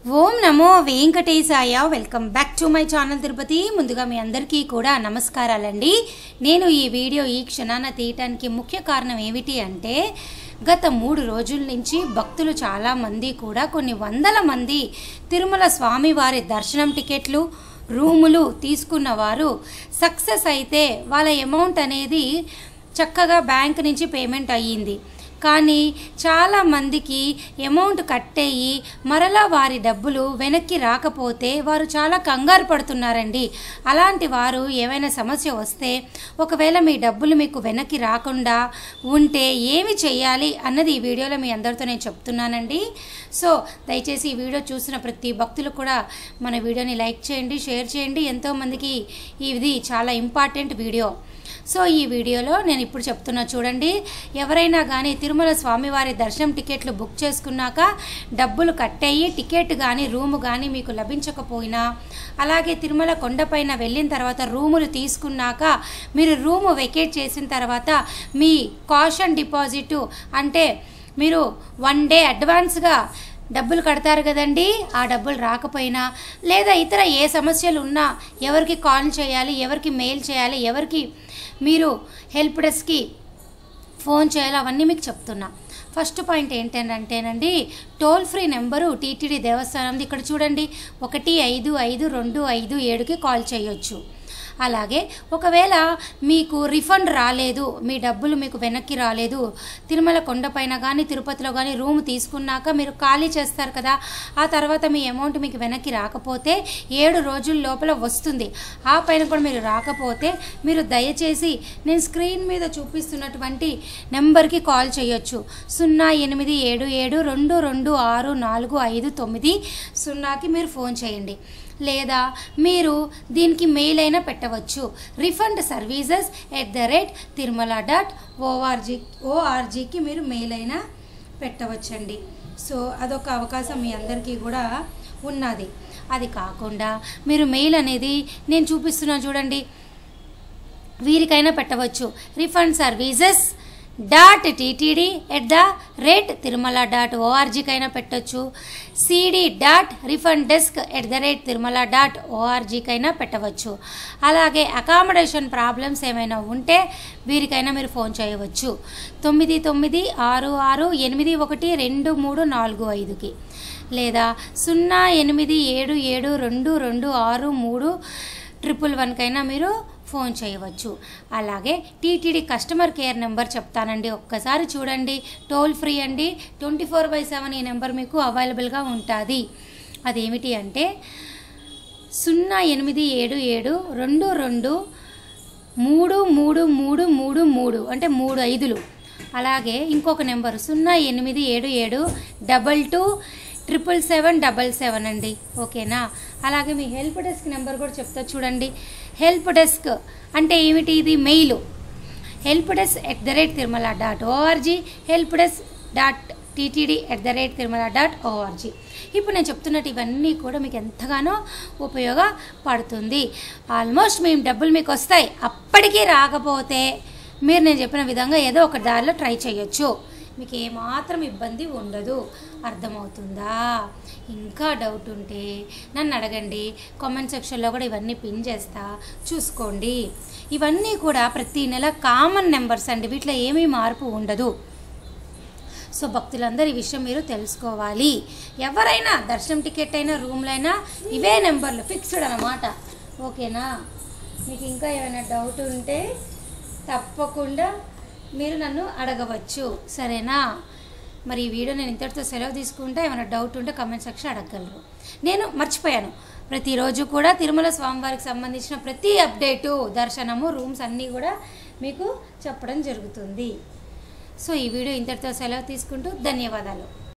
Om Namo Venkatesaya. Welcome back to my channel Tirupati. ముందుగా మీ అందరికీ కూడా నమస్కారాలండి. నేను ఈ వీడియో ఈ క్షణాన తీయటానికి ముఖ్య కారణం ఏమిటి అంటే, గత 3 రోజుల నుంచి భక్తులు చాలామంది కూడా కొన్ని వందల మంది తిరుమల స్వామివారి దర్శనం టికెట్లు రూములు తీసుకున్న వారు సక్సెస్ అయితే వాళ్ళ అమౌంట్ అనేది చక్కగా బ్యాంక్ నుంచి పేమెంట్ అయ్యింది. కానీ చాలామందికి అమౌంట్ కట్టేయి మరలా వారి డబ్బులు వెనక్కి రాకపోతే వారు చాలా కంగారు పడుతున్నారండి. అలాంటి వారు ఏమైనా సమస్య వస్తే, ఒకవేళ మీ డబ్బులు మీకు వెనక్కి రాకుండా ఉంటే ఏమి చేయాలి అన్నది ఈ వీడియోలో మీ అందరితో నేను చెప్తున్నానండి. సో దయచేసి ఈ వీడియో చూసిన ప్రతి భక్తులు కూడా మన వీడియోని లైక్ చేయండి, షేర్ చేయండి. ఎంతోమందికి ఇది చాలా ఇంపార్టెంట్ వీడియో. సో ఈ వీడియోలో నేను ఇప్పుడు చెప్తున్నా చూడండి. ఎవరైనా కానీ తిరుమల స్వామివారి దర్శనం టికెట్లు బుక్ చేసుకున్నాక డబ్బులు కట్టేయి టికెట్ కానీ రూము కానీ మీకు లభించకపోయినా, అలాగే తిరుమల కొండపైన వెళ్ళిన తర్వాత రూములు తీసుకున్నాక మీరు రూము వెకేట్ చేసిన తర్వాత మీ కాషన్ డిపాజిట్ అంటే మీరు 1 డే అడ్వాన్స్గా డబ్బులు కడతారు కదండి, ఆ డబ్బులు రాకపోయినా లేదా ఇతర ఏ సమస్యలు ఉన్నా ఎవరికి కాల్ చేయాలి, ఎవరికి మెయిల్ చేయాలి, ఎవరికి మీరు హెల్ప్ డెస్క్కి ఫోన్ చేయాలి, అవన్నీ మీకు చెప్తున్నా. ఫస్ట్ పాయింట్ ఏంటంటేనండి, టోల్ ఫ్రీ నెంబరు టీటీడీ దేవస్థానంది. ఇక్కడ చూడండి 155257కి కాల్ చేయొచ్చు. అలాగే ఒకవేళ మీకు రిఫండ్ రాలేదు, మీ డబ్బులు మీకు వెనక్కి రాలేదు, తిరుమల కొండపైన కానీ తిరుపతిలో కానీ రూమ్ తీసుకున్నాక మీరు ఖాళీ చేస్తారు కదా, ఆ తర్వాత మీ అమౌంట్ మీకు వెనక్కి రాకపోతే 7 రోజుల లోపల వస్తుంది. ఆ పైన కూడా మీరు రాకపోతే మీరు దయచేసి నేను స్క్రీన్ మీద చూపిస్తున్నటువంటి నెంబర్కి కాల్ చేయొచ్చు. 087722644590కి మీరు ఫోన్ చేయండి. లేదా మీరు దీనికి మెయిల్ అయినా పెట్టవచ్చు. రిఫండ్ services@tirumala.orgకి మీరు మెయిల్ అయినా పెట్టవచ్చండి. సో అదొక అవకాశం మీ అందరికీ కూడా ఉన్నది. అది కాకుండా మీరు మెయిల్ అనేది నేను చూపిస్తున్నాను చూడండి, వీరికైనా పెట్టవచ్చు. రిఫండ్ services.ttd@tirumala.orgకైనా పెట్టవచ్చు. cd.refunddesk@tirumala.orgకైనా పెట్టవచ్చు. అలాగే అకామిడేషన్ ప్రాబ్లమ్స్ ఏమైనా ఉంటే వీరికైనా మీరు ఫోన్ చేయవచ్చు. 9966812345కి లేదా 0877226311కైనా మీరు ఫోన్ చేయవచ్చు. అలాగే టీటీడీ కస్టమర్ కేర్ నెంబర్ చెప్తానండి, ఒక్కసారి చూడండి. టోల్ ఫ్రీ అండి, 24/7 ఈ నెంబర్ మీకు అవైలబుల్గా ఉంటుంది. అదేమిటి అంటే 0877223333 అంటే 3 5లు. అలాగే ఇంకొక నెంబర్ 0877227777 అండి, ఓకేనా. అలాగే మీ హెల్ప్ డెస్క్ నెంబర్ కూడా చెప్తా చూడండి. హెల్ప్ డెస్క్ అంటే ఏమిటి, ఇది మెయిల్ helpdesk@tirumala.org, helpdesk.ttd@tirumala.org. ఇప్పుడు నేను చెప్తున్నట్టు ఇవన్నీ కూడా మీకు ఎంతగానో ఉపయోగపడుతుంది. ఆల్మోస్ట్ మీ డబ్బులు మీకు వస్తాయి. అప్పటికీ రాకపోతే మీరు నేను చెప్పిన విధంగా ఏదో ఒక దారిలో ట్రై చేయొచ్చు, మీకు ఏమాత్రం ఇబ్బంది ఉండదు. అర్థమవుతుందా? ఇంకా డౌట్ ఉంటే నన్ను అడగండి, కామెంట్ సెక్షన్లో కూడా ఇవన్నీ పిన్ చేస్తా, చూసుకోండి. ఇవన్నీ కూడా ప్రతి నెల కామన్ నెంబర్స్ అండి, వీటిలో ఏమీ మార్పు ఉండదు. సో భక్తులందరూ ఈ విషయం మీరు తెలుసుకోవాలి. ఎవరైనా దర్శనం టికెట్ అయినా రూమ్లో అయినా ఇవే నెంబర్లు ఫిక్స్డ్ అన్నమాట, ఓకేనా. మీకు ఇంకా ఏమైనా డౌట్ ఉంటే తప్పకుండా మీరు నన్ను అడగవచ్చు, సరేనా. మరి ఈ వీడియో నేను ఇంతటితో సెలవు తీసుకుంటే ఏమైనా డౌట్ ఉంటే కామెంట్ సెక్షన్ అడగగలరు. నేను మర్చిపోయాను, ప్రతిరోజు కూడా తిరుమల స్వామివారికి సంబంధించిన ప్రతి అప్డేటు, దర్శనము, రూమ్స్ అన్నీ కూడా మీకు చెప్పడం జరుగుతుంది. సో ఈ వీడియో ఇంతటితో సెలవు తీసుకుంటూ ధన్యవాదాలు.